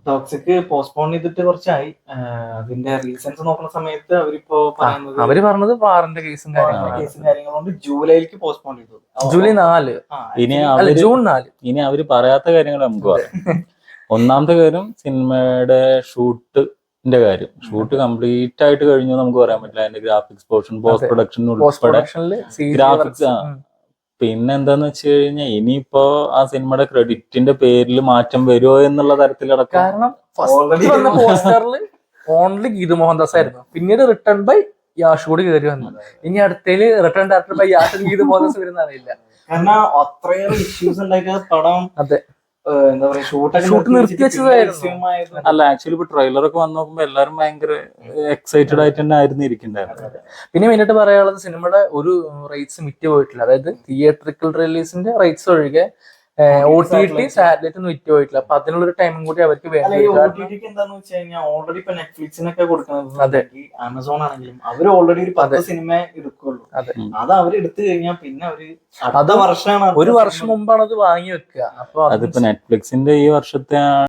Toxic postpone ചെയ്തിട്ട് കുറച്ചായി. അതിന്റെ റീസൺസ് നോക്കുന്ന സമയത്ത് അവരിപ്പോ പറയുന്നത് അവര് പറഞ്ഞത് വാറിന്റെ കേസും കാര്യങ്ങളുണ്ട് ജൂലൈയിലേക്ക് പോസ്റ്റ്പോൺ ചെയ്തു. ജൂലൈ 4. ജൂൺ 4. ഇനി അവര് പറയാത്ത കാര്യങ്ങൾ നമുക്ക് പറയാം. ഒന്നാമത്തെ കാര്യം സിനിമയുടെ ഷൂട്ടിന്റെ കാര്യം. ഷൂട്ട് കംപ്ലീറ്റ് ആയിട്ട് കഴിഞ്ഞു നമുക്ക് പറയാൻ പറ്റില്ല. അതിന്റെ ഗ്രാഫിക്സ് പോർഷൻ, പോസ്റ്റ് പ്രൊഡക്ഷൻ ഉൾപ്പെടെ ഗ്രാഫിക്സ്. പിന്നെ എന്താന്ന് വെച്ച് കഴിഞ്ഞാൽ ഇനിയിപ്പോ ആ സിനിമയുടെ ക്രെഡിറ്റിന്റെ പേരിൽ മാറ്റം വരുമോ എന്നുള്ള തരത്തിലടക്കം. കാരണം പോസ്റ്ററിൽ ഓൺലി ഗീതു മോഹൻദാസ് ആയിരുന്നു. പിന്നീട് റിട്ടേൺ ബൈ യാഷ് കൂടി കയറി വന്നു. ഇനി അടുത്തേല് return director by Yash Geetu Mohandas വരുന്ന അറിയില്ല. കാരണം അത്രയേറെ ഇഷ്യൂസ് ഉണ്ടായിട്ട് പടം എന്താ പറയാ ഷൂട്ട് നിർത്തി വെച്ചതായിരുന്നു. അല്ല, ആക്ച്വലി ഇപ്പൊ ട്രെയിലറൊക്കെ വന്ന് നോക്കുമ്പോ എല്ലാരും ഭയങ്കര എക്സൈറ്റഡ് ആയിട്ട് തന്നെ ആയിരുന്നു ഇരിക്കുന്നുണ്ടായിരുന്നത്. പിന്നെ മെയിനായിട്ട് പറയാനുള്ളത് സിനിമയുടെ ഒരു റൈറ്റ്സ് വിറ്റ് പോയിട്ടില്ല. അതായത് തിയേറ്ററിക്കൽ റിലീസിന്റെ റൈറ്റ്സ് ഒഴികെ OTT സാറ്റലൈറ്റ് ഒന്നും വിറ്റ് പോയിട്ടില്ല. അപ്പൊ അതിനുള്ളൊരു ടൈമും കൂടി അവർക്ക് വേണ്ടി. എന്താന്ന് വെച്ച് കഴിഞ്ഞാൽ ഓൾറെഡി ഇപ്പൊ നെറ്റ്ഫ്ലിക്സിനൊക്കെ കൊടുക്കുന്നത്, ആമസോൺ ആണെങ്കിലും അവര് ഓൾറെഡി ഒരു 10 സിനിമ എടുക്കുള്ളൂ. അത് അവർ എടുത്തു കഴിഞ്ഞാൽ പിന്നെ അവര് ഒരു വർഷം മുമ്പാണ് അത് വാങ്ങി വെക്കുക. അപ്പൊ അതിപ്പോ നെറ്റ്ഫ്ലിക്സിന്റെ ഈ വർഷത്തെ